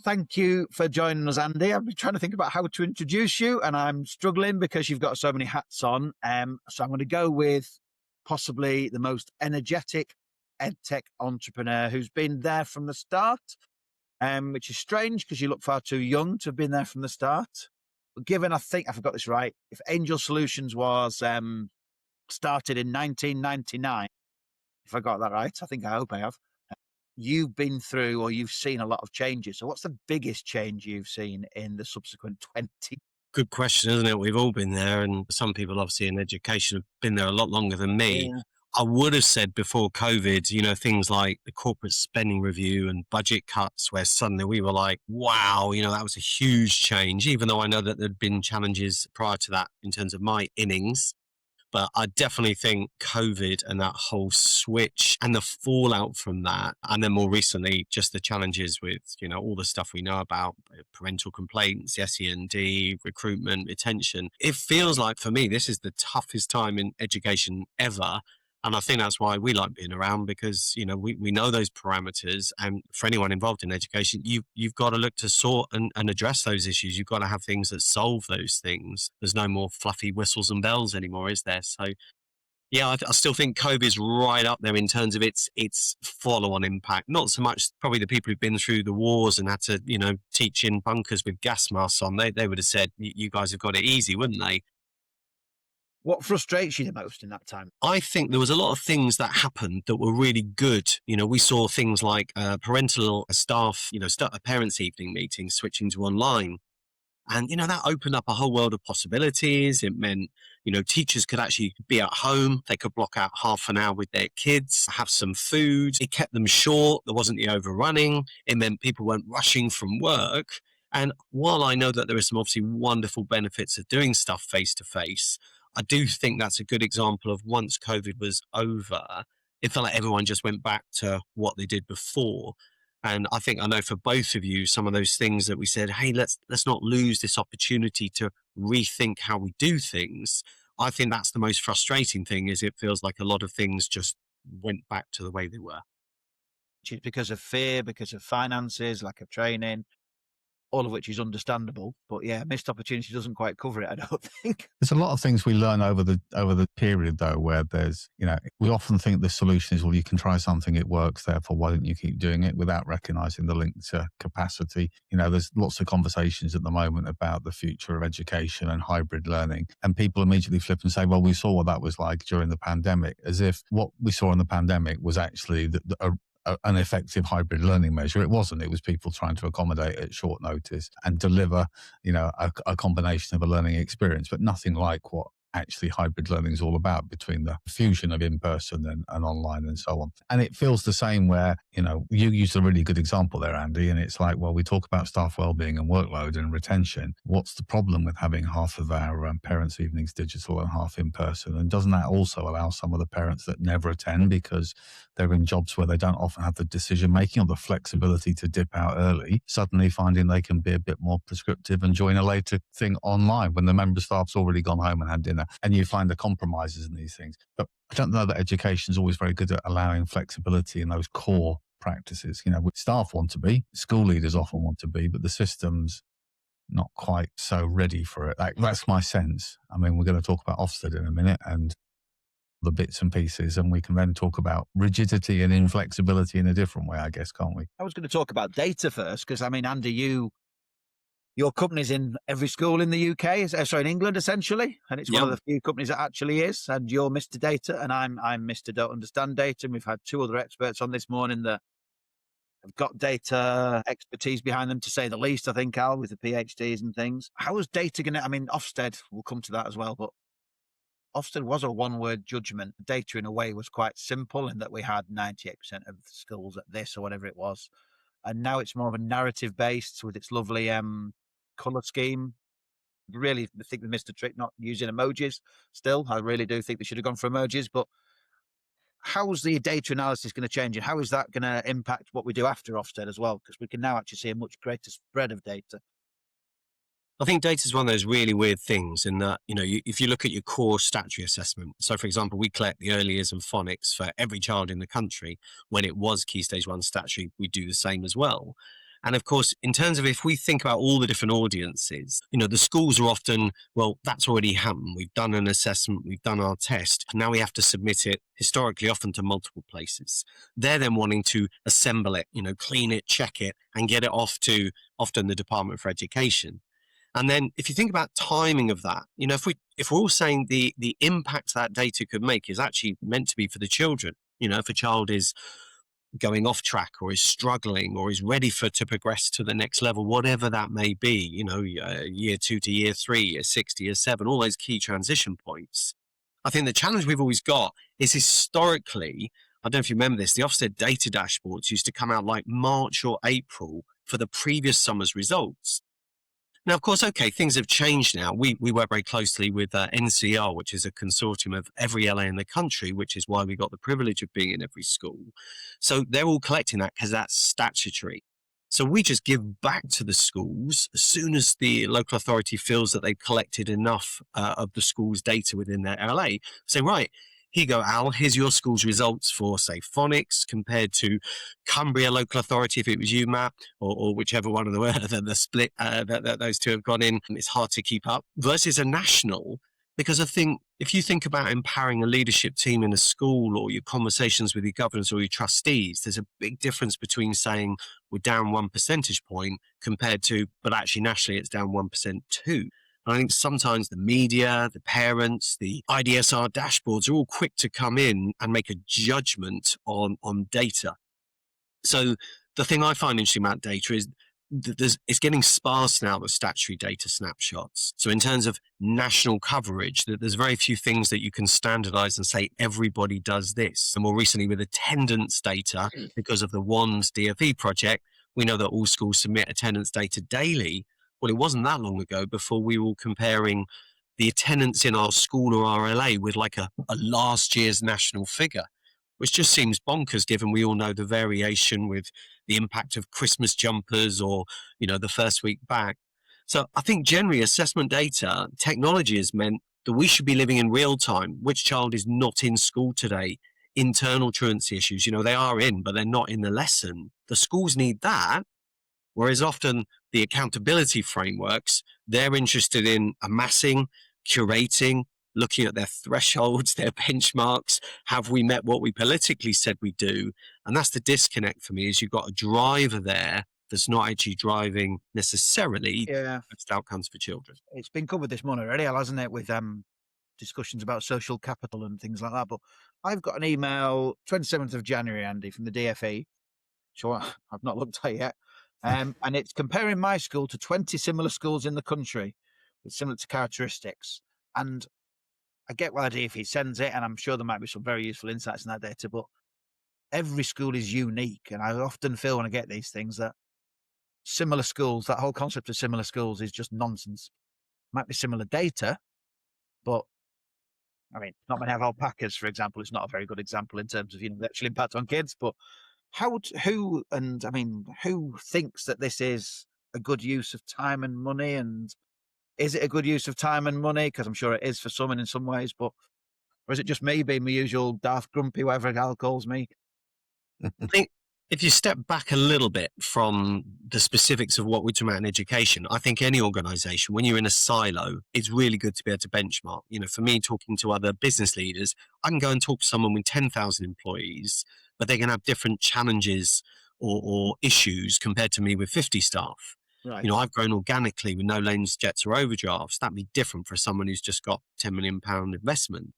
thank you for joining us, Andy. I've been trying to think about how to introduce you, and I'm struggling because you've got so many hats on. So I'm going to go with possibly the most energetic EdTech entrepreneur who's been there from the start, which is strange because you look far too young to have been there from the start. But given, I think I forgot this right, if Angel Solutions was started in 1999, if I got that right, I hope I have. You've been through, or you've seen a lot of changes. So what's the biggest change you've seen in the subsequent 20? Good question, isn't it? We've all been there, and some people obviously in education have been there a lot longer than me. Yeah. I would have said before COVID, things like the corporate spending review and budget cuts, where suddenly we were like, wow, that was a huge change, even though I know that there'd been challenges prior to that in terms of my innings. But I definitely think COVID and that whole switch and the fallout from that, and then more recently, just the challenges with, all the stuff we know about parental complaints, SEND, recruitment, retention. It feels like for me, this is the toughest time in education ever. And I think that's why we like being around, because, we know those parameters. And for anyone involved in education, you've got to look to sort and address those issues. You've got to have things that solve those things. There's no more fluffy whistles and bells anymore, is there? So, yeah, I still think COVID is right up there in terms of its follow-on impact. Not so much probably the people who've been through the wars and had to, teach in bunkers with gas masks on. They would have said, you guys have got it easy, wouldn't they? What frustrates you the most in that time? I think there was a lot of things that happened that were really good. We saw things like parental staff, start a parents' evening meeting switching to online. And, that opened up a whole world of possibilities. It meant, teachers could actually be at home. They could block out half an hour with their kids, have some food. It kept them short. There wasn't the overrunning. It meant people weren't rushing from work. And while I know that there are some obviously wonderful benefits of doing stuff face to face, I do think that's a good example of once COVID was over, it felt like everyone just went back to what they did before. And I know for both of you, some of those things that we said, hey, let's not lose this opportunity to rethink how we do things. I think that's the most frustrating thing, is it feels like a lot of things just went back to the way they were. Because of fear, because of finances, lack of training, all of which is understandable. But yeah, missed opportunity doesn't quite cover it, I don't think. There's a lot of things we learn over the period, though, where there's, we often think the solution is, well, you can try something, it works, therefore why don't you keep doing it, without recognizing the link to capacity. There's lots of conversations at the moment about the future of education and hybrid learning, and people immediately flip and say, well, we saw what that was like during the pandemic, as if what we saw in the pandemic was actually an effective hybrid learning measure. It wasn't. It was people trying to accommodate at short notice and deliver, a combination of a learning experience, but nothing like what actually hybrid learning is all about, between the fusion of in-person and online and so on. And it feels the same where, you used a really good example there, Andy, and it's like, well, we talk about staff wellbeing and workload and retention. What's the problem with having half of our parents' evenings digital and half in person? And doesn't that also allow some of the parents that never attend because they're in jobs where they don't often have the decision making or the flexibility to dip out early, suddenly finding they can be a bit more prescriptive and join a later thing online when the member staff's already gone home and had dinner? And you find the compromises in these things. But I don't know that education is always very good at allowing flexibility in those core practices. Staff want to be, school leaders often want to be, but the system's not quite so ready for it. That's my sense. I mean, we're going to talk about Ofsted in a minute and the bits and pieces, and we can then talk about rigidity and inflexibility in a different way, I guess, can't we? I was going to talk about data first, because Andy, your company's in every school in the UK, in England, essentially. And it's one of the few companies that actually is. And you're Mr. Data, and I'm Mr. Don't Understand Data. And we've had two other experts on this morning that have got data expertise behind them, to say the least, I think, Al, with the PhDs and things. How is data going to, Ofsted, we'll come to that as well, but Ofsted was a one-word judgment. Data, in a way, was quite simple in that we had 98% of schools at this or whatever it was. And now it's more of a narrative-based with its lovely colour scheme. Really, I think they missed a trick not using emojis still. I really do think they should have gone for emojis. But how's the data analysis going to change, and how is that going to impact what we do after Ofsted as well? Because we can now actually see a much greater spread of data. I think data is one of those really weird things in that, if you look at your core statutory assessment, so for example, we collect the early years and phonics for every child in the country. When it was Key Stage 1 statutory, we do the same as well. And of course, in terms of if we think about all the different audiences, the schools are often, well, that's already happened. We've done an assessment, we've done our test. Now we have to submit it historically often to multiple places. They're then wanting to assemble it, clean it, check it, and get it off to often the Department for Education. And then if you think about timing of that, if we're all saying the impact that data could make is actually meant to be for the children, if a child is going off track or is struggling or is ready to progress to the next level, whatever that may be, year 2 to year 3, year 6 to year 7, all those key transition points. I think the challenge we've always got is historically, I don't know if you remember this, the Ofsted data dashboards used to come out like March or April for the previous summer's results. Now, of course, okay, things have changed now. We work very closely with NCR, which is a consortium of every LA in the country, which is why we got the privilege of being in every school. So they're all collecting that because that's statutory. So we just give back to the schools as soon as the local authority feels that they've collected enough of the school's data within their LA. Say, right, here you go, Al, here's your school's results for, say, phonics compared to Cumbria local authority, if it was you, Matt, or whichever one of the split that those two have gone in. It's hard to keep up versus a national, because I think if you think about empowering a leadership team in a school or your conversations with your governors or your trustees, there's a big difference between saying we're down 1 percentage point compared to, but actually nationally it's down 1% too. I think sometimes the media, the parents, the IDSR dashboards are all quick to come in and make a judgment on data. So the thing I find interesting about data is that it's getting sparse now with statutory data snapshots. So in terms of national coverage, there's very few things that you can standardize and say everybody does this. And more recently with attendance data, because of the WANDS DFE project, we know that all schools submit attendance data daily. Well, it wasn't that long ago before we were comparing the attendance in our school or RLA with like a last year's national figure, which just seems bonkers given we all know the variation with the impact of Christmas jumpers or, the first week back. So I think generally assessment data, technology has meant that we should be living in real time. Which child is not in school today? Internal truancy issues, they are in, but they're not in the lesson. The schools need that. Whereas often the accountability frameworks, they're interested in amassing, curating, looking at their thresholds, their benchmarks. Have we met what we politically said we do? And that's the disconnect for me, is you've got a driver there that's not actually driving necessarily best outcomes for children. It's been covered this morning already, hasn't it, with discussions about social capital and things like that. But I've got an email 27th of January, Andy, from the DFE, so I've not looked at yet. And it's comparing my school to 20 similar schools in the country with similar characteristics. And I get why the DFE sends it, and I'm sure there might be some very useful insights in that data, but every school is unique. And I often feel when I get these things that similar schools, that whole concept of similar schools is just nonsense. Might be similar data, but I mean, not many have alpacas, for example. It's not a very good example in terms of, the actual impact on kids, but who thinks that this is a good use of time and money? And is it a good use of time and money? Because I'm sure it is for some and in some ways, but or is it just me being my usual daft grumpy, whatever Al calls me? I think if you step back a little bit from the specifics of what we're talking about in education, I think any organization, when you're in a silo, it's really good to be able to benchmark. For me, talking to other business leaders, I can go and talk to someone with 10,000 employees, but they can have different challenges or issues compared to me with 50 staff. Right. I've grown organically with no loans, jets or overdrafts. That'd be different for someone who's just got £10 million investment.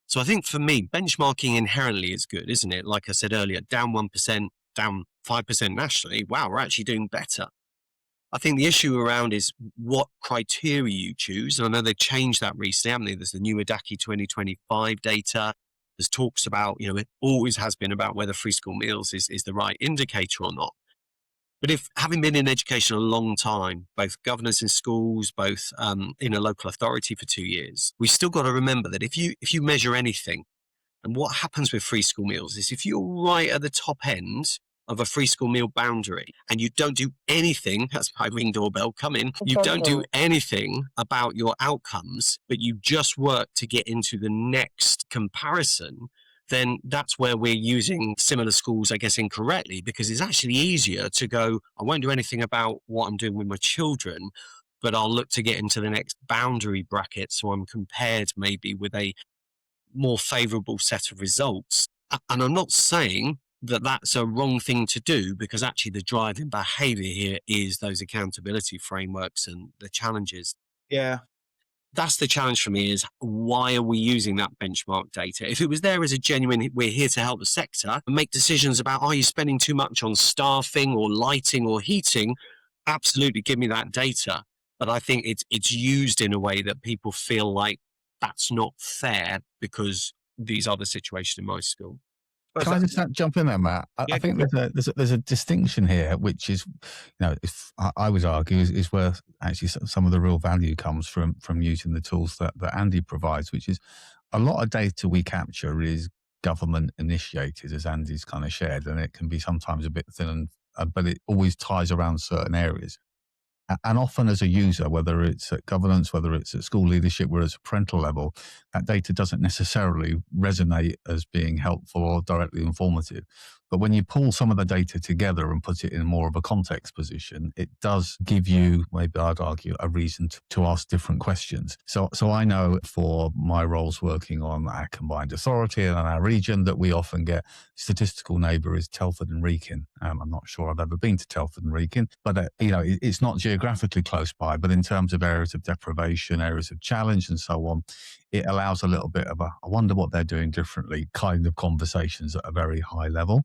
So I think for me, benchmarking inherently is good, isn't it? Like I said earlier, down 1%, down 5% nationally. Wow, we're actually doing better. I think the issue around is what criteria you choose. And I know they've changed that recently, haven't they? There's the new EDACI 2025 data. There's talks about, it always has been about whether free school meals is the right indicator or not. But if having been in education a long time, both governors in schools, both in a local authority for 2 years, we still got to remember that if you measure anything, and what happens with free school meals is if you're right at the top end of a free school meal boundary and you don't do anything, that's my ring doorbell, come in, you don't do anything about your outcomes, but you just work to get into the next comparison, then that's where we're using similar schools, I guess, incorrectly, because it's actually easier to go, I won't do anything about what I'm doing with my children, but I'll look to get into the next boundary bracket. So I'm compared maybe with a more favorable set of results. And I'm not saying that that's a wrong thing to do, because actually the driving behavior here is those accountability frameworks and the challenges. Yeah. That's the challenge for me, is why are we using that benchmark data? If it was there as a genuine, we're here to help the sector and make decisions about, are you spending too much on staffing or lighting or heating? Absolutely, give me that data. But I think it's used in a way that people feel like that's not fair because these are the situations in my school. Can I just jump in there, Matt? I think there's a distinction here, which is, if I would argue, is where actually some of the real value comes from using the tools that Andy provides, which is a lot of data we capture is government initiated, as Andy's kind of shared, and it can be sometimes a bit thin, but it always ties around certain areas. And often as a user, whether it's at governance, whether it's at school leadership, whether it's at parental level, that data doesn't necessarily resonate as being helpful or directly informative. But when you pull some of the data together and put it in more of a context position, it does give you, maybe I'd argue, a reason to ask different questions. So I know for my roles working on our combined authority and our region that we often get statistical neighbour is Telford and Wrekin. I'm not sure I've ever been to Telford and Wrekin, but it's not geographically close by, but in terms of areas of deprivation, areas of challenge and so on, it allows a little bit of I wonder what they're doing differently kind of conversations at a very high level.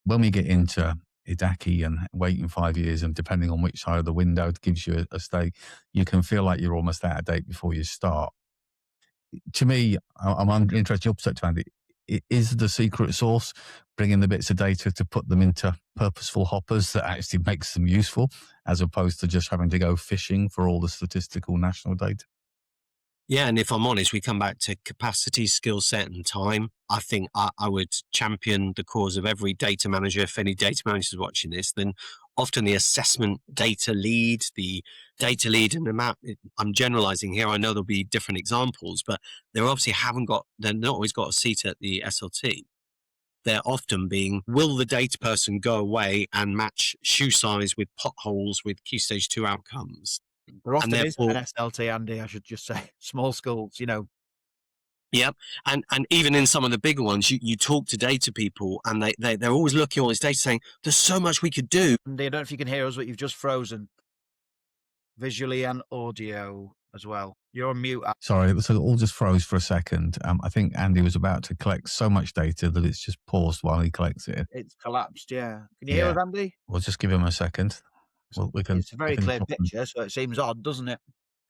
When we get into Idaki and waiting 5 years, and depending on which side of the window it gives you a stake, you can feel like you're almost out of date before you start. To me, I'm interested in your perspective, Andy. Is the secret sauce bringing the bits of data to put them into purposeful hoppers that actually makes them useful, as opposed to just having to go fishing for all the statistical national data? Yeah, and if I'm honest, we come back to capacity, skill set, and time. I think I would champion the cause of every data manager. If any data managers are watching this, then often the assessment data lead, and the map. I'm generalizing here. I know there'll be different examples, but they obviously they're not always got a seat at the SLT. They're often being, will the data person go away and match shoe size with potholes with Key Stage 2 outcomes? There often is an SLT, Andy, I should just say. Small schools, Yep. And even in some of the bigger ones, you talk to data people and they're always looking at all this data saying, there's so much we could do. Andy, I don't know if you can hear us, but you've just frozen visually and audio as well. You're on mute. Sorry, it all just froze for a second. I think Andy was about to collect so much data that it's just paused while he collects it. It's collapsed, yeah. Can you hear us, Andy? We'll just give him a second. It's a very clear picture, so it seems odd, doesn't it?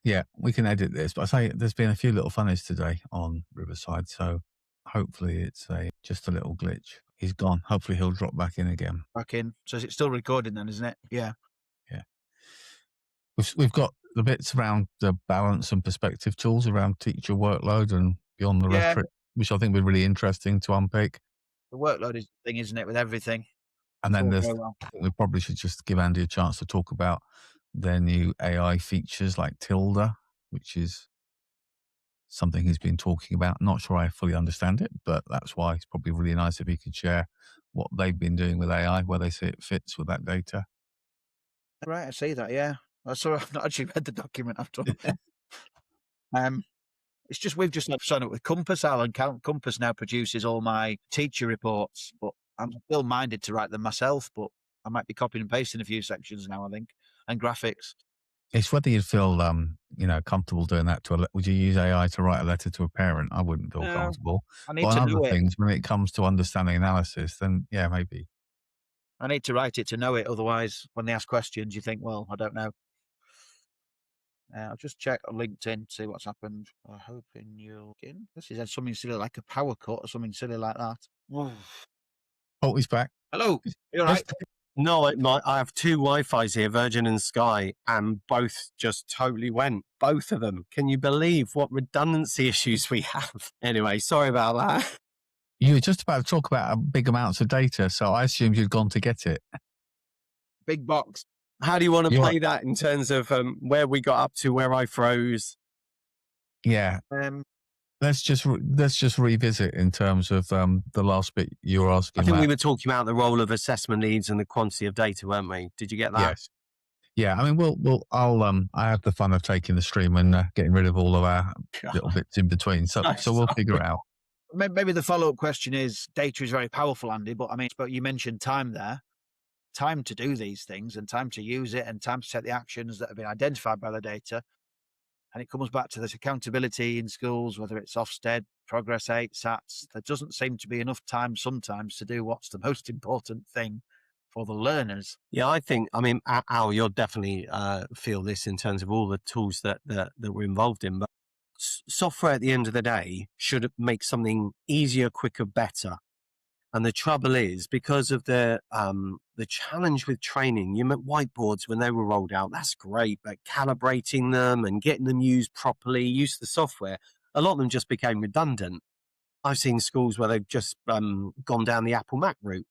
Yeah, we can edit this. But I say there's been a few little funnies today on Riverside, so hopefully it's just a little glitch. He's gone. Hopefully he'll drop back in again. Back in. So is it still recording then, isn't it? Yeah. Yeah. We've got the bits around the balance and perspective tools around teacher workload and beyond the rhetoric, which I think would be really interesting to unpick. The workload is the thing, isn't it, with everything? And then I think we probably should just give Andy a chance to talk about their new AI features like Tilda, which is something he's been talking about. Not sure I fully understand it, but that's why it's probably really nice if he could share what they've been doing with AI, where they see it fits with that data. Right, I see that, yeah. I've not actually read the document after all. It's just we've just signed up with Compass, Al, and Compass now produces all my teacher reports, but I'm still minded to write them myself, but I might be copying and pasting a few sections now, I think, and graphics. It's whether you'd feel, comfortable doing that. Would you use AI to write a letter to a parent? I wouldn't feel comfortable. I need to know it. Things, when it comes to understanding analysis, then yeah, maybe. I need to write it to know it. Otherwise, when they ask questions, you think, well, I don't know. I'll just check on LinkedIn to see what's happened. I'm hoping you'll get in. This is something silly like a power cut or something silly like that. Oh, he's back. Hello. You all right? No, I have two Wi-Fis here, Virgin and Sky, and both just totally went. Both of them. Can you believe what redundancy issues we have? Anyway, sorry about that. You were just about to talk about big amounts of data, so I assumed you'd gone to get it. Big box. How do you want to play that in terms of where we got up to, where I froze? Yeah. Let's just revisit in terms of the last bit you were asking. I think Matt. we were talking about the role of assessment leads and the quantity of data, weren't we? Did you get that? Yes. Yeah. I mean, I have the fun of taking the stream and getting rid of all of our little bits in between. So we'll figure it out. Maybe the follow-up question is, data is very powerful, Andy, but I mean, you mentioned time there. Time to do these things and time to use it and time to set the actions that have been identified by the data. And it comes back to this accountability in schools, whether it's Ofsted, Progress 8, SATs. There doesn't seem to be enough time sometimes to do what's the most important thing for the learners. Yeah, I mean, Al, you'll definitely feel this in terms of all the tools that we're involved in. But software at the end of the day should make something easier, quicker, better. And the trouble is, because of the challenge with training, you meant whiteboards when they were rolled out, that's great, but calibrating them and getting them used properly, use the software, a lot of them just became redundant. I've seen schools where they've just gone down the Apple Mac route.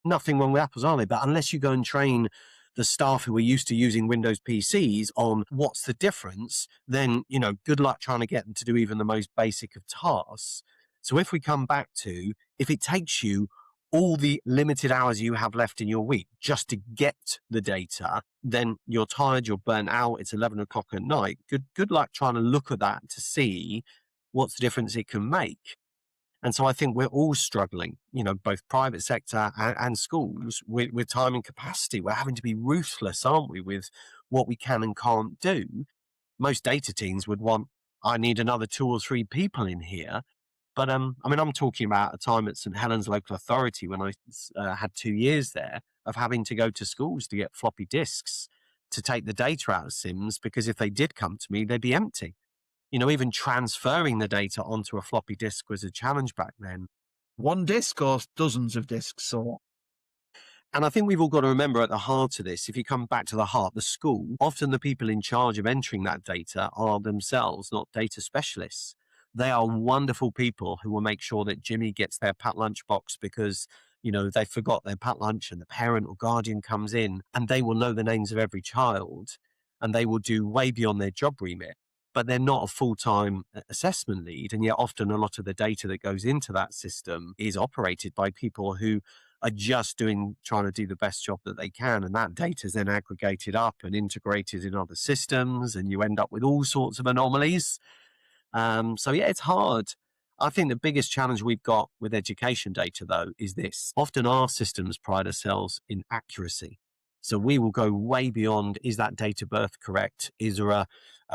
Nothing wrong with Apples, are they? But unless you go and train the staff who are used to using Windows PCs on what's the difference, then, good luck trying to get them to do even the most basic of tasks. So if we come back to, if it takes you all the limited hours you have left in your week just to get the data, then you're tired, you're burnt out, it's 11 o'clock at night. Good luck trying to look at that to see what's the difference it can make. And so I think we're all struggling, both private sector and schools with time and capacity. We're having to be ruthless, aren't we, with what we can and can't do. Most data teams would want, I need another 2 or 3 people in here. But I'm talking about a time at St Helens Local Authority when I had 2 years there of having to go to schools to get floppy disks to take the data out of SIMs, because if they did come to me, they'd be empty. Even transferring the data onto a floppy disk was a challenge back then. One disk or dozens of disks? And I think we've all got to remember at the heart of this, if you come back to the heart, the school, often the people in charge of entering that data are themselves not data specialists. They are wonderful people who will make sure that Jimmy gets their packed lunchbox because, they forgot their packed lunch and the parent or guardian comes in, and they will know the names of every child and they will do way beyond their job remit. But they're not a full-time assessment lead. And yet often a lot of the data that goes into that system is operated by people who are just trying to do the best job that they can. And that data is then aggregated up and integrated in other systems, and you end up with all sorts of anomalies. So yeah, it's hard. I think the biggest challenge we've got with education data, though, is this. Often our systems pride ourselves in accuracy. So we will go way beyond, is that date of birth correct? Is there a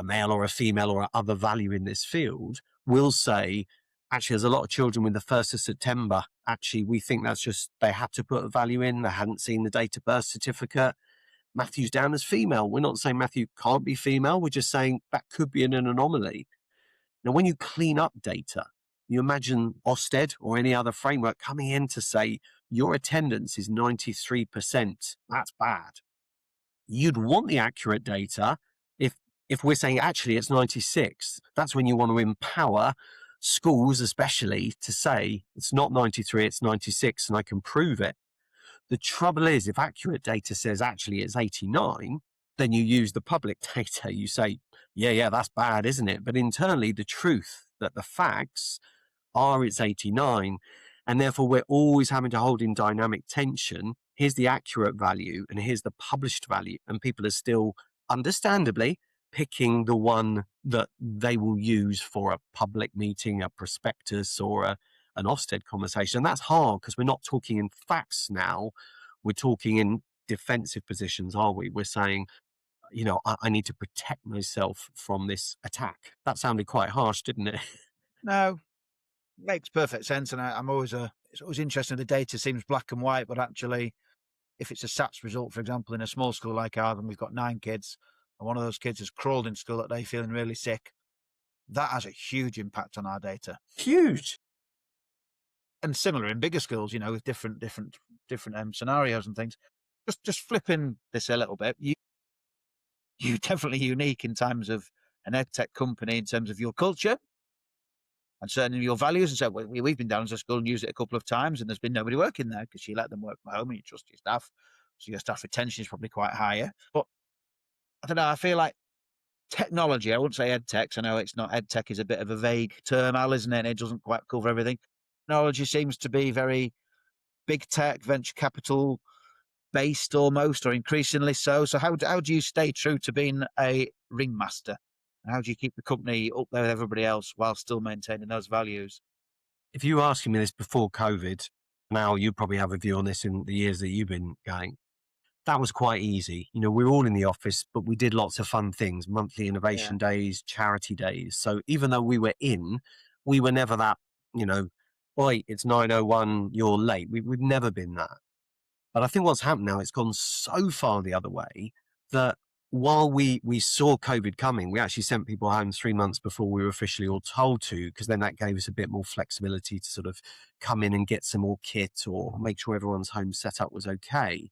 male or a female or other value in this field? We'll say, actually, there's a lot of children with the 1st of September. Actually, we think that's just, they had to put a value in. They hadn't seen the date of birth certificate. Matthew's down as female. We're not saying Matthew can't be female. We're just saying that could be an anomaly. Now, when you clean up data, you imagine Ofsted or any other framework coming in to say, your attendance is 93%. That's bad. You'd want the accurate data. If we're saying actually it's 96, that's when you want to empower schools especially to say it's not 93, it's 96, and I can prove it. The trouble is, if accurate data says actually it's 89, then you use the public data. You say, yeah, that's bad, isn't it? But internally, the truth that the facts are it's 89. And therefore, we're always having to hold in dynamic tension. Here's the accurate value and here's the published value. And people are still, understandably, picking the one that they will use for a public meeting, a prospectus, or an Ofsted conversation. And that's hard because we're not talking in facts now. We're talking in defensive positions, are we? We're saying, I need to protect myself from this attack. That sounded quite harsh, didn't it? No, makes perfect sense. And it's always interesting. The data seems black and white, but actually, if it's a SATs result, for example, in a small school like ours, and we've got 9 kids, and one of those kids has crawled in school that day feeling really sick, that has a huge impact on our data. Huge. And similar in bigger schools, with different scenarios and things. Just flipping this a little bit, you're definitely unique in terms of an EdTech company, in terms of your culture and certainly your values. And so we've been down to school and used it a couple of times, and there's been nobody working there because you let them work from home and you trust your staff. So your staff retention is probably quite higher. But I don't know, I feel like technology, I wouldn't say EdTech, I know it's not, EdTech is a bit of a vague term, Al, isn't it? And it doesn't quite cover everything. Technology seems to be very big tech, venture capital based almost, or increasingly so. So how do you stay true to being a ringmaster? How do you keep the company up there with everybody else while still maintaining those values? If you were asking me this before COVID, now you probably have a view on this in the years that you've been going. That was quite easy. We were all in the office, but we did lots of fun things, monthly innovation days, charity days. So even though we were in, we were never that, boy, it's 9:01, you're late. We've never been that. But I think what's happened now, it's gone so far the other way that while we saw COVID coming, we actually sent people home 3 months before we were officially all told to, because then that gave us a bit more flexibility to sort of come in and get some more kit or make sure everyone's home setup was okay.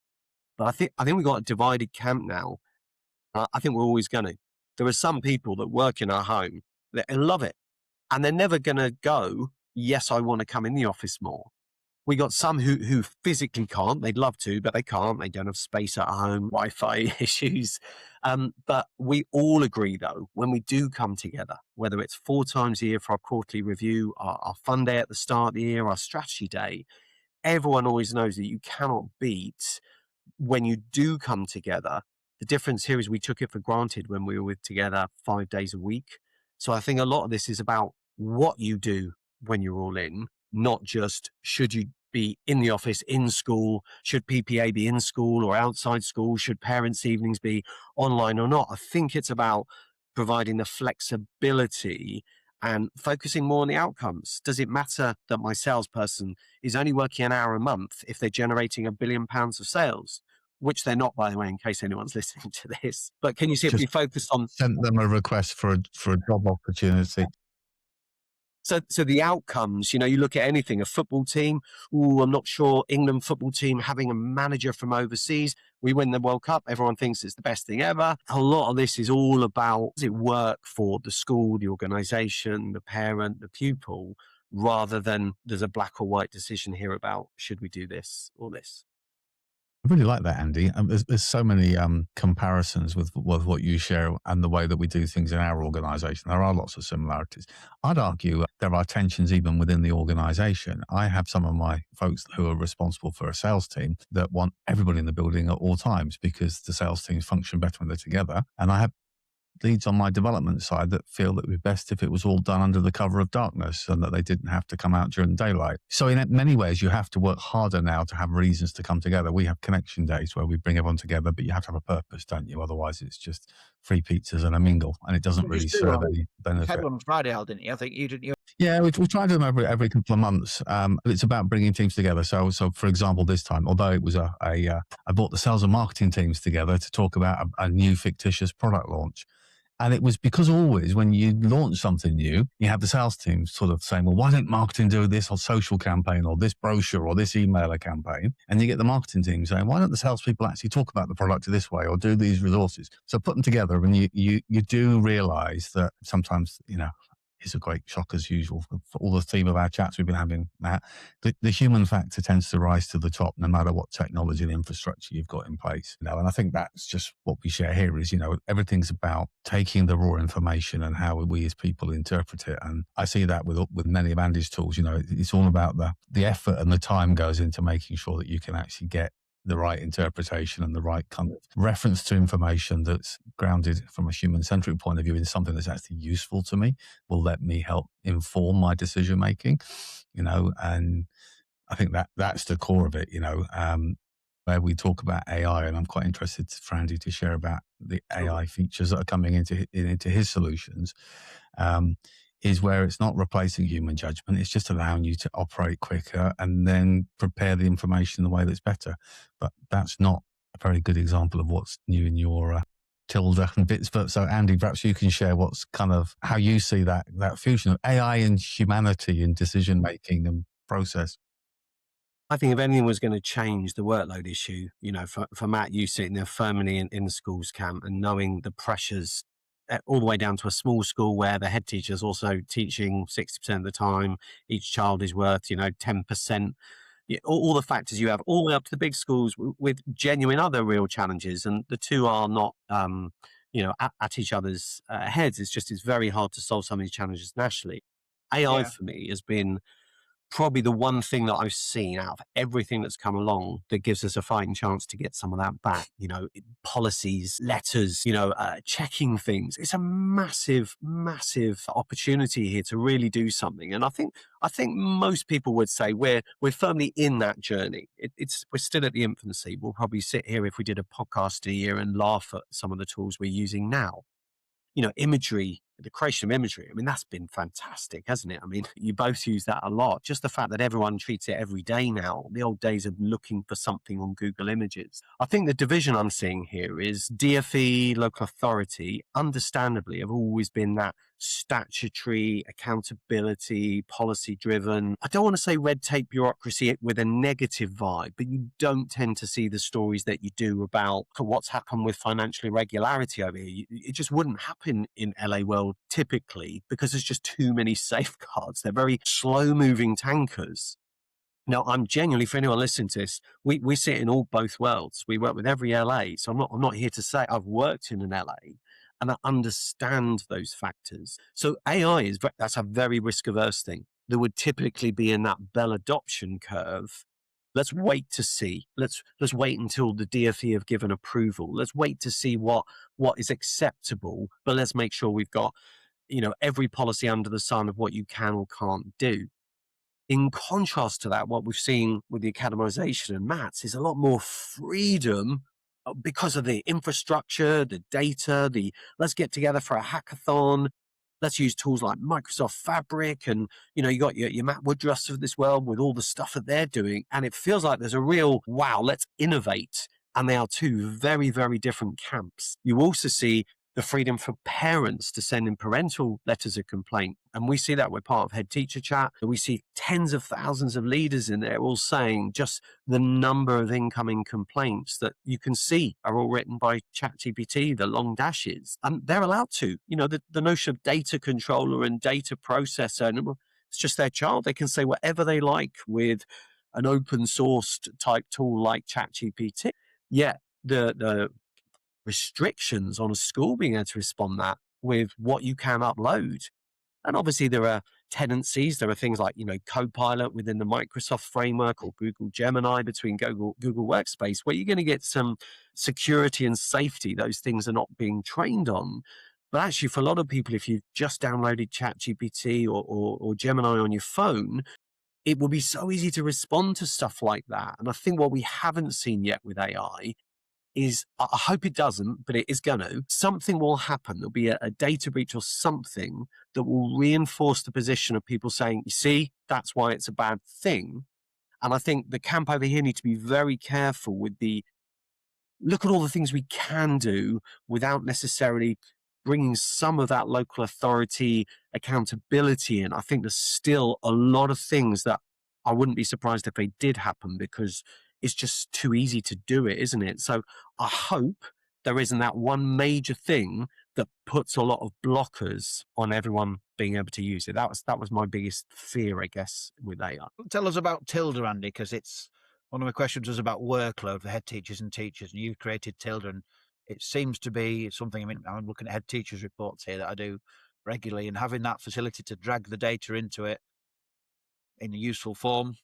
But I think we've got a divided camp now. I think we're always going to. There are some people that work in our home that love it, and they're never going to go, yes, I want to come in the office more. We got some who physically can't. They'd love to, but they can't. They don't have space at home, Wi-Fi issues. But we all agree, though, when we do come together, whether it's 4 times a year for our quarterly review, our fun day at the start of the year, our strategy day, everyone always knows that you cannot beat when you do come together. The difference here is we took it for granted when we were together 5 days a week. So I think a lot of this is about what you do when you're all in, not just should you be in the office, in school, should PPA be in school or outside school, should parents' evenings be online or not. I think it's about providing the flexibility and focusing more on the outcomes. Does it matter that my salesperson is only working an hour a month if they're generating £1 billion of sales? Which they're not, by the way, in case anyone's listening to this. But can you see if we focus on... Sent them a request for a job opportunity. So the outcomes, you look at anything, a football team, I'm not sure, England football team having a manager from overseas, we win the World Cup, everyone thinks it's the best thing ever. A lot of this is all about, does it work for the school, the organisation, the parent, the pupil, rather than there's a black or white decision here about should we do this or this. I really like that, Andy. There's so many comparisons with what you share and the way that we do things in our organisation. There are lots of similarities. I'd argue there are tensions even within the organisation. I have some of my folks who are responsible for a sales team that want everybody in the building at all times because the sales teams function better when they're together. And I have leads on my development side that feel that it would be best if it was all done under the cover of darkness and that they didn't have to come out during daylight. So in many ways, you have to work harder now to have reasons to come together. We have connection days where we bring everyone together, but you have to have a purpose, don't you? Otherwise, it's just free pizzas and a mingle, and it doesn't really serve any benefit. You had one on Friday, Al, didn't you? I think you didn't. Yeah, we try to do them every couple of months. It's about bringing teams together. So for example, this time, although it was I brought the sales and marketing teams together to talk about a new fictitious product launch. And it was because always when you launch something new, you have the sales team sort of saying, well, why don't marketing do this or social campaign or this brochure or this emailer campaign? And you get the marketing team saying, why don't the salespeople actually talk about the product this way or do these resources? So put them together and you do realize that sometimes, it's a great shock as usual for all the theme of our chats we've been having, Matt. The human factor tends to rise to the top no matter what technology and infrastructure you've got in place. And I think that's just what we share here is, everything's about taking the raw information and how we as people interpret it. And I see that with many of Andy's tools, it's all about the effort and the time goes into making sure that you can actually get the right interpretation and the right kind of reference to information that's grounded from a human-centric point of view in something that's actually useful to me, will let me help inform my decision-making, and I think that's the core of it, where we talk about AI, and I'm quite interested for Andy to share about the AI features that are coming into his solutions, is where it's not replacing human judgment. It's just allowing you to operate quicker and then prepare the information in the way that's better. But that's not a very good example of what's new in your tilde and bits. But so Andy, perhaps you can share what's kind of how you see that fusion of AI and humanity in decision-making and process. I think if anything was going to change the workload issue, for Matt, you sitting there firmly in the schools camp and knowing the pressures all the way down to a small school where the head teacher is also teaching 60% of the time. Each child is worth, 10%. All the factors you have, all the way up to the big schools with genuine other real challenges. And the two are not at each other's heads. It's very hard to solve some of these challenges nationally. AI Yeah. for me has been probably the one thing that I've seen out of everything that's come along that gives us a fighting chance to get some of that back. Policies, letters, checking things. It's a massive, massive opportunity here to really do something. And I think most people would say we're firmly in that journey. We're still at the infancy. We'll probably sit here if we did a podcast in a year and laugh at some of the tools we're using now. Imagery, the creation of imagery. I mean, that's been fantastic, hasn't it? I mean, you both use that a lot. Just the fact that everyone treats it every day now, the old days of looking for something on Google Images. I think the division I'm seeing here is DfE, local authority, understandably, have always been that statutory, accountability, policy driven. I don't want to say red tape bureaucracy with a negative vibe, but you don't tend to see the stories that you do about what's happened with financial irregularity over here. It just wouldn't happen in LA world typically because there's just too many safeguards. They're very slow moving tankers. Now, I'm genuinely, for anyone listening to this, we sit in both worlds. We work with every LA. So I'm not here to say I've worked in an LA and I understand those factors. So AI that's a very risk averse thing that would typically be in that Bell adoption curve. Let's wait to see. Let's wait until the DfE have given approval. Let's wait to see what is acceptable, but let's make sure we've got, every policy under the sun of what you can or can't do. In contrast to that, what we've seen with the academization and maths is a lot more freedom because of the infrastructure, the data, let's get together for a hackathon. Let's use tools like Microsoft Fabric and, you got your Matt Woodruffs of this world with all the stuff that they're doing. And it feels like there's a real, wow, let's innovate. And they are two very, very different camps. You also see the freedom for parents to send in parental letters of complaint. And we see that we're part of Head Teacher Chat. We see tens of thousands of leaders in there all saying just the number of incoming complaints that you can see are all written by ChatGPT, the long dashes. And they're allowed to. The notion of data controller and data processor, and it's just their child. They can say whatever they like with an open sourced type tool like ChatGPT. Yet the restrictions on a school being able to respond that with what you can upload. And obviously there are tendencies. There are things like, Copilot within the Microsoft framework or Google Gemini between Google Workspace, where you're going to get some security and safety those things are not being trained on. But actually, for a lot of people, if you've just downloaded ChatGPT or Gemini on your phone, it will be so easy to respond to stuff like that. And I think what we haven't seen yet with AI is, I hope it doesn't, but it is going to, something will happen. There'll be a data breach or something that will reinforce the position of people saying, you see, that's why it's a bad thing. And I think the camp over here need to be very careful with look at all the things we can do without necessarily bringing some of that local authority accountability in. I think there's still a lot of things that I wouldn't be surprised if they did happen because it's just too easy to do it, isn't it? So I hope there isn't that one major thing that puts a lot of blockers on everyone being able to use it. That was my biggest fear, I guess, with AI. Tell us about Tilda, Andy, because it's one of my questions was about workload for head teachers and teachers, and you've created Tilda, and it seems to be something. I mean, I'm looking at head teachers' reports here that I do regularly, and having that facility to drag the data into it in a useful form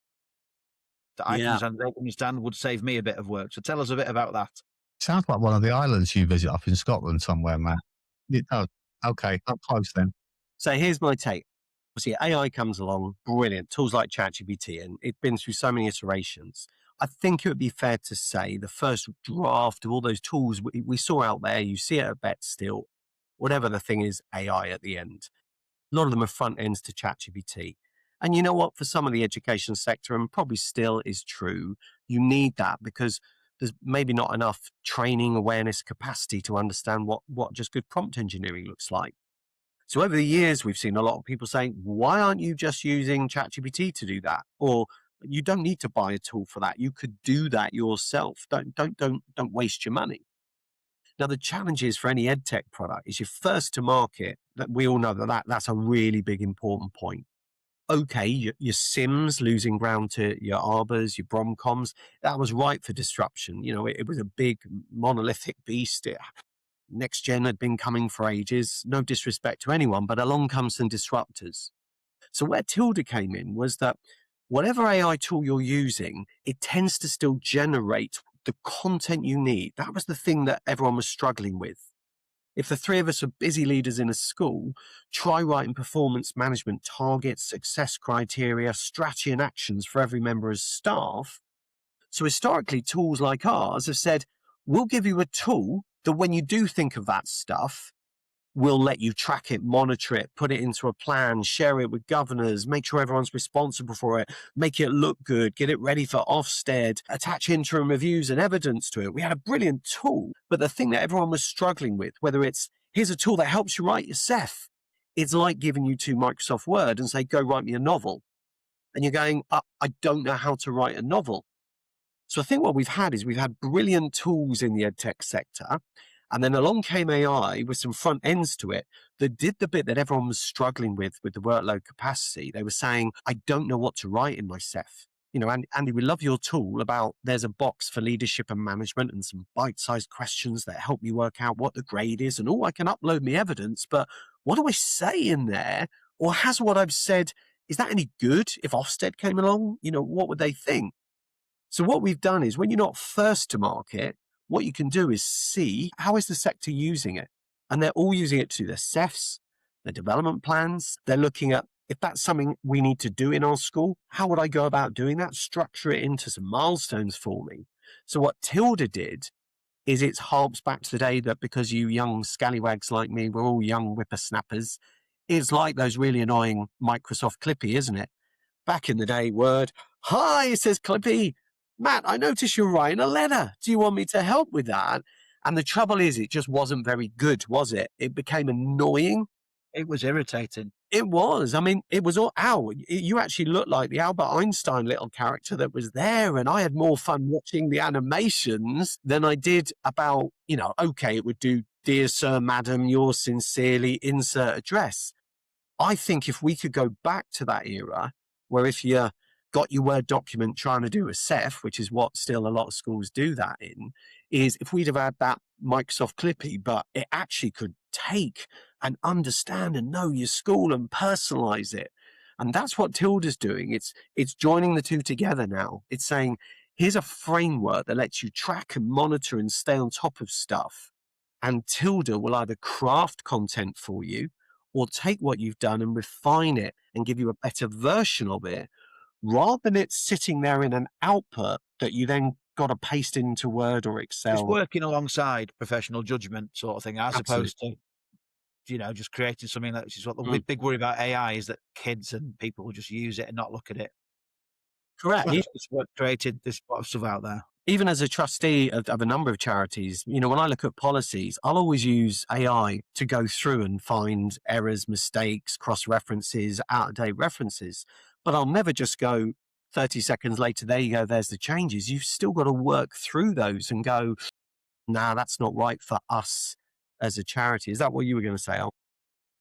that I can understand would save me a bit of work. So tell us a bit about that. Sounds like one of the islands you visit up in Scotland somewhere, Matt. Oh, okay, up close then. So here's my take. Obviously, AI comes along, brilliant. Tools like ChatGPT, and it's been through so many iterations. I think it would be fair to say the first draft of all those tools we saw out there, you see it at Bet still, whatever the thing is, AI at the end. A lot of them are front ends to ChatGPT. And you know what? For some of the education sector, and probably still is true, you need that because there's maybe not enough training, awareness, capacity to understand what just good prompt engineering looks like. So over the years, we've seen a lot of people saying, why aren't you just using ChatGPT to do that? Or you don't need to buy a tool for that. You could do that yourself. Don't waste your money. Now, the challenge is for any EdTech product is you're first to market. That we all know that's a really big, important point. Okay, your Sims losing ground to your Arbors, your Bromcoms, that was ripe for disruption. It was a big monolithic beast. Next gen had been coming for ages, no disrespect to anyone, but along comes some disruptors. So where Tilda came in was that whatever AI tool you're using, it tends to still generate the content you need. That was the thing that everyone was struggling with. If the three of us are busy leaders in a school, try writing performance management targets, success criteria, strategy and actions for every member of staff. So historically, tools like ours have said, we'll give you a tool that when you do think of that stuff, we'll let you track it, monitor it, put it into a plan, share it with governors, make sure everyone's responsible for it, make it look good, get it ready for Ofsted, attach interim reviews and evidence to it. We had a brilliant tool, but the thing that everyone was struggling with, whether it's here's a tool that helps you write your CEF, it's like giving you to Microsoft Word and say, go write me a novel. And you're going, I don't know how to write a novel. So I think what we've had is we've had brilliant tools in the EdTech sector. And then along came AI with some front ends to it that did the bit that everyone was struggling with the workload capacity. They were saying, I don't know what to write in my CEF. You know, Andy, we love your tool about there's a box for leadership and management and some bite-sized questions that help you work out what the grade is. And I can upload me evidence, but what do I say in there? Or has what I've said, is that any good? If Ofsted came along, you know, what would they think? So what we've done is when you're not first to market, what you can do is see how is the sector using it. And they're all using it to their CEFs, their development plans. They're looking at if that's something we need to do in our school, how would I go about doing that? Structure it into some milestones for me. So what Tilda did is it harps back to the day that because you young scallywags like me, we're all young whippersnappers, it's like those really annoying Microsoft Clippy, isn't it? Back in the day, Word, hi, says Clippy. Matt, I noticed you're writing a letter. Do you want me to help with that? And the trouble is, it just wasn't very good, was it? It became annoying. It was irritating. It was. I mean, it was all, Al, you actually looked like the Albert Einstein little character that was there. And I had more fun watching the animations than I did about, you know, okay, it would do, dear sir, madam, yours sincerely, insert address. I think if we could go back to that era where if you got your Word document trying to do a CEF, which is what still a lot of schools do that in, is if we'd have had that Microsoft Clippy, but it actually could take and understand and know your school and personalize it. And that's what Tilda's doing. It's joining the two together now. It's saying, here's a framework that lets you track and monitor and stay on top of stuff. And Tilda will either craft content for you or take what you've done and refine it and give you a better version of it, rather than it sitting there in an output that you then got to paste into Word or Excel. Just working alongside professional judgment sort of thing, as opposed to, you know, just creating something that, which is what the big worry about AI is, that kids and people will just use it and not look at it. Correct. It's what created this sort of stuff out there. Even as a trustee of a number of charities, you know, when I look at policies, I'll always use AI to go through and find errors, mistakes, cross-references, out-of-date references. But I'll never just go 30 seconds later, there you go, there's the changes. You've still got to work through those and go, nah, that's not right for us as a charity. Is that what you were going to say, Al?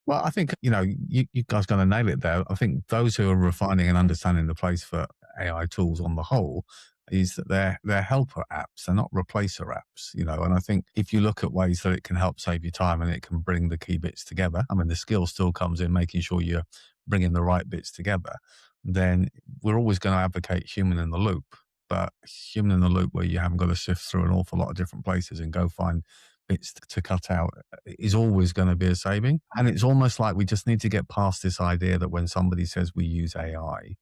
Well, I think, you know, you guys going to nail it there. I think those who are refining and understanding the place for AI tools on the whole is that they're helper apps, they're not replacer apps, you know. And I think if you look at ways that it can help save you time and it can bring the key bits together, I mean, the skill still comes in making sure you're bringing the right bits together, then we're always going to advocate human in the loop. But human in the loop where you haven't got to sift through an awful lot of different places and go find bits to cut out is always going to be a saving. And it's almost like we just need to get past this idea that when somebody says we use AI,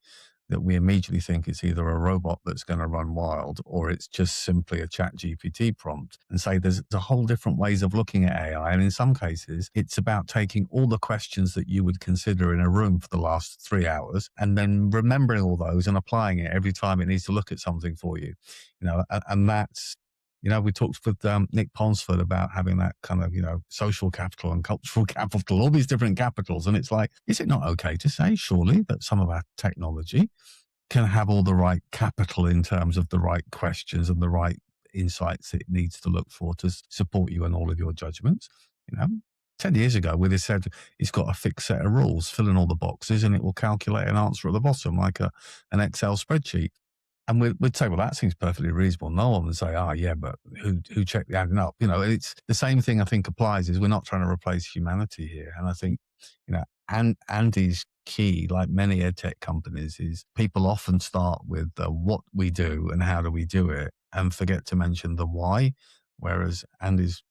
that we immediately think it's either a robot that's going to run wild or it's just simply a chat GPT prompt, and say there's a whole different ways of looking at AI. And in some cases, it's about taking all the questions that you would consider in a room for the last 3 hours and then remembering all those and applying it every time it needs to look at something for you. You know, and that's, you know, we talked with Nick Ponsford about having that kind of, you know, social capital and cultural capital, all these different capitals. And it's like, is it not okay to say, surely, that some of our technology can have all the right capital in terms of the right questions and the right insights it needs to look for to support you in all of your judgments? You know, 10 years ago, we'd have said it's got a fixed set of rules, fill in all the boxes, and it will calculate an answer at the bottom like an Excel spreadsheet. And we'd say, well, that seems perfectly reasonable. No one would say, oh, yeah, but who checked the adding up? It's the same thing I think applies is we're not trying to replace humanity here. And I think, and Andy's key, like many EdTech companies, is people often start with what we do and how do we do it and forget to mention the why. Whereas Andy's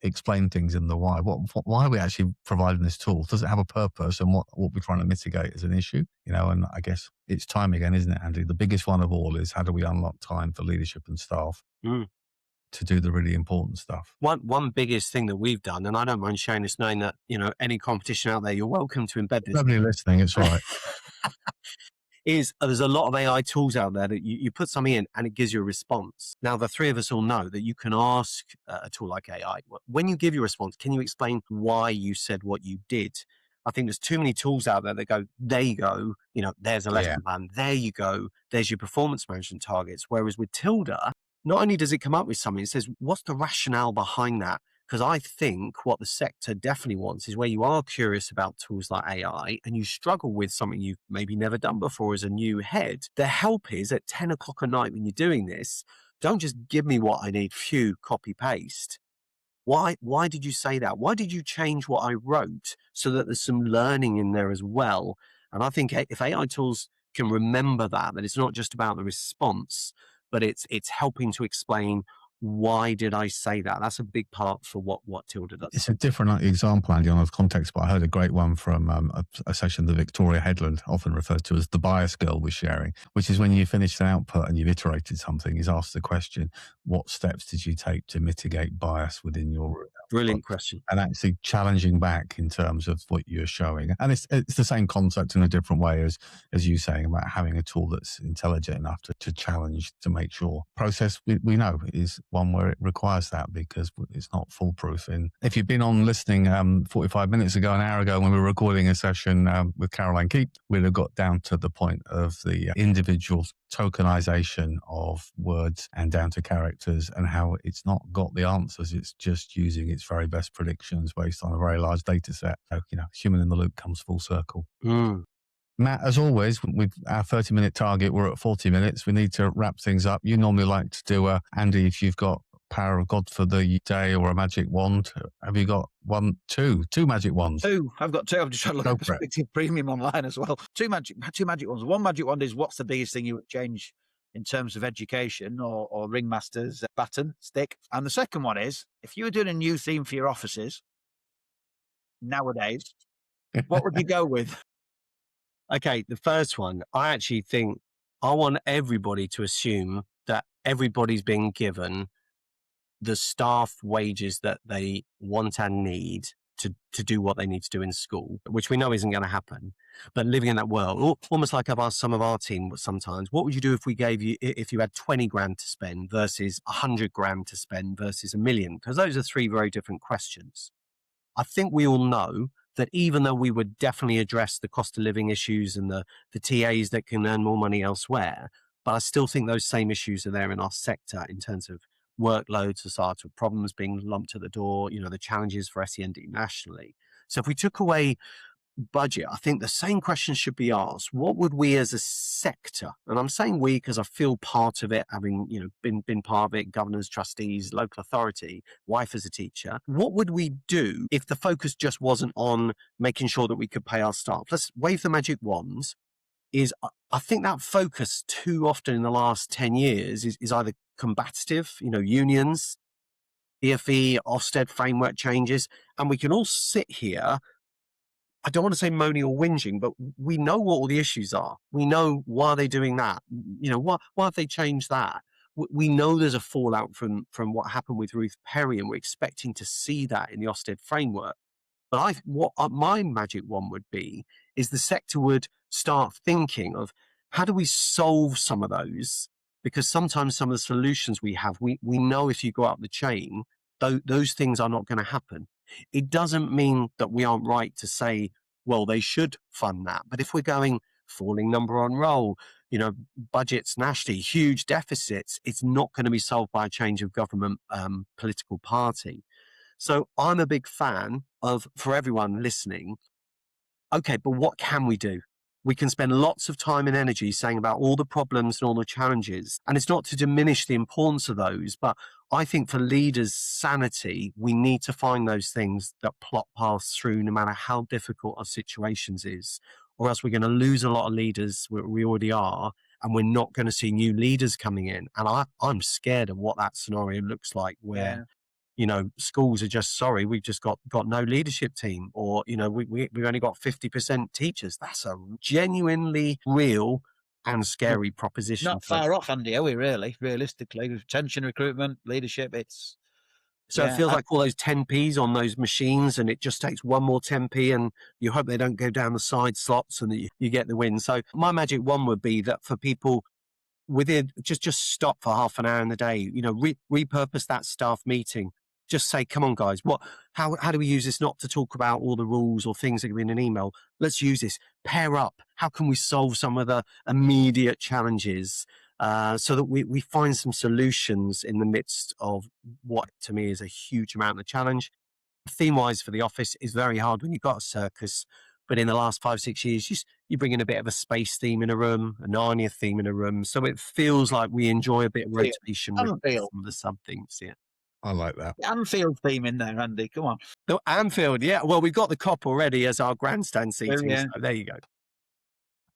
explain things in the why. Why are we actually providing this tool? Does it have a purpose, and what we're trying to mitigate as an issue? And I guess it's time again, isn't it, Andy? The biggest one of all is how do we unlock time for leadership and staff to do the really important stuff? One biggest thing that we've done, and I don't mind sharing this, knowing that any competition out there, you're welcome to embed this. Nobody listening, it's all right. Is there's a lot of AI tools out there that you put something in and it gives you a response. Now, the three of us all know that you can ask a tool like AI, when you give your response, can you explain why you said what you did? I think there's too many tools out there that go, there you go, there's a lesson plan. There you go, there's your performance management targets. Whereas with Tilda, not only does it come up with something, it says, what's the rationale behind that? Because I think what the sector definitely wants is where you are curious about tools like AI and you struggle with something you've maybe never done before as a new head. The help is at 10 o'clock at night when you're doing this, don't just give me what I need, copy paste. Why did you say that? Why did you change what I wrote so that there's some learning in there as well? And I think if AI tools can remember that it's not just about the response, but it's helping to explain why did I say that? That's a big part for what Tilda does. It's a different example, Andy, on the context, but I heard a great one from a session that Victoria Headland, often referred to as the bias girl, was sharing, which is when you finish an output and you've iterated something, is asked the question, what steps did you take to mitigate bias within your output? Brilliant question. And actually challenging back in terms of what you're showing. And it's the same concept in a different way as you saying about having a tool that's intelligent enough to challenge, to make sure process we know is one where it requires that, because it's not foolproof. And if you've been on listening 45 minutes ago, an hour ago, when we were recording a session with Caroline Keep, we'd have got down to the point of the individual tokenization of words and down to characters, and how it's not got the answers, it's just using its very best predictions based on a very large data set. So, human in the loop comes full circle. Matt, as always, with our 30-minute target, we're at 40 minutes. We need to wrap things up. You normally like to do Andy, if you've got power of God for the day or a magic wand, have you got two magic wands? Two. I've got two. I'm just trying to look at Perspective Premium online as well. Two magic wands. One magic wand is, what's the biggest thing you would change in terms of education or ringmaster's baton, stick? And the second one is, if you were doing a new theme for your offices nowadays, what would you go with? Okay, the first one, I actually think I want everybody to assume that everybody's being given the staff wages that they want and need to do what they need to do in school, which we know isn't going to happen. But living in that world, almost like I've asked some of our team sometimes, what would you do if you had 20 grand to spend versus 100 grand to spend versus $1 million? Because those are three very different questions. I think we all know that even though we would definitely address the cost of living issues and the TAs that can earn more money elsewhere, but I still think those same issues are there in our sector in terms of workload, societal problems being lumped at the door, the challenges for SEND nationally. So if we took away budget, I think the same question should be asked. What would we as a sector, and I'm saying we because I feel part of it, having been part of it, governors, trustees, local authority, wife as a teacher, what would we do if the focus just wasn't on making sure that we could pay our staff? Let's wave the magic wands. I think that focus too often in the last 10 years is either combative, unions, EFE, Ofsted framework changes, and we can all sit here, I don't want to say moaning or whinging, but we know what all the issues are. We know why they're doing that. Why have they changed that? We know there's a fallout from what happened with Ruth Perry, and we're expecting to see that in the Ofsted framework. But what my magic one would be is the sector would start thinking of how do we solve some of those? Because sometimes some of the solutions we have, we know if you go up the chain, those things are not going to happen. It doesn't mean that we aren't right to say, well, they should fund that. But if we're going falling number on roll, budgets nationally, huge deficits, it's not going to be solved by a change of government political party. So I'm a big fan of, for everyone listening, okay, but what can we do? We can spend lots of time and energy saying about all the problems and all the challenges. And it's not to diminish the importance of those, but I think for leaders' sanity, we need to find those things that plot paths through no matter how difficult our situations is, or else we're going to lose a lot of leaders. We already are, and we're not going to see new leaders coming in. And I'm scared of what that scenario looks like where, schools are just, sorry, we've just got no leadership team, or, we've only got 50% teachers. That's a genuinely real and scary proposition. Not far off, Andy, are we really? Realistically, retention, recruitment, leadership, it's... So it feels like all those 10p's on those machines, and it just takes one more 10p, and you hope they don't go down the side slots and that you get the win. So my magic one would be that for people within, just stop for half an hour in the day, repurpose that staff meeting. Just say, come on, guys, how do we use this not to talk about all the rules or things that are in an email? Let's use this. Pair up. How can we solve some of the immediate challenges so that we find some solutions in the midst of what, to me, is a huge amount of challenge? Theme-wise for the office is very hard when you've got a circus. But in the last 5-6 years, you bring in a bit of a space theme in a room, a Narnia theme in a room. So it feels like we enjoy a bit of rotation with some of the sub-themes here. I like that. Anfield theme in there, Andy. Come on. The Anfield, yeah. Well, we've got the Cop already as our grandstand seating. Yeah. So there you go.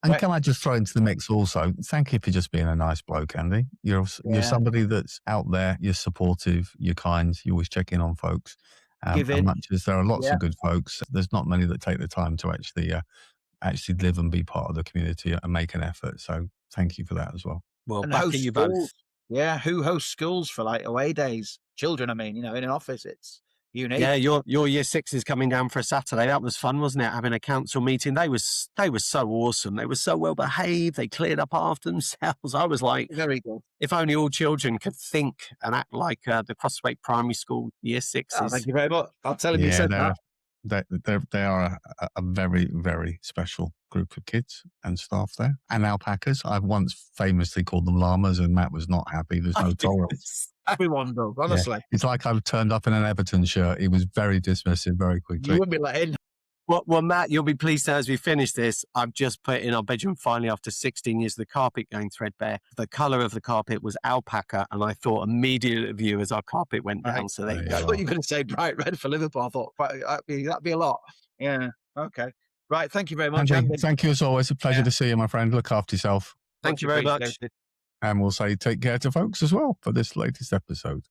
And can I just throw into the mix also, thank you for just being a nice bloke, Andy. You're somebody that's out there, you're supportive, you're kind, you always check in on folks. And much as there are lots of good folks, there's not many that take the time to actually live and be part of the community and make an effort. So thank you for that as well. Well, back you both. Yeah, who hosts schools for like away days? Children, I mean, in an office, it's unique. Yeah, your year 6 is coming down for a Saturday. That was fun, wasn't it? Having a council meeting. They were so awesome. They were so well behaved. They cleared up after themselves. I was like, very good. If only all children could think and act like the Crossway Primary School year 6s. Oh, thank you very much. I'll tell him you said that. They are a very, very special group of kids and staff there. And alpacas. I've once famously called them llamas, and Matt was not happy. There's no tolerance. Everyone does, honestly. Yeah. It's like I've turned up in an Everton shirt. He was very dismissive very quickly. You wouldn't be let in. Well, Matt, you'll be pleased as we finish this. I've just put in our bedroom finally after 16 years, the carpet going threadbare. The colour of the carpet was alpaca, and I thought immediately of you as our carpet went down. So there you go. I thought you were going to say bright red for Liverpool. I thought that'd be a lot. Yeah. Okay. Right. Thank you very much, Andy. Thank you as always. A pleasure to see you, my friend. Look after yourself. Thank you very much. And we'll say take care to folks as well for this latest episode.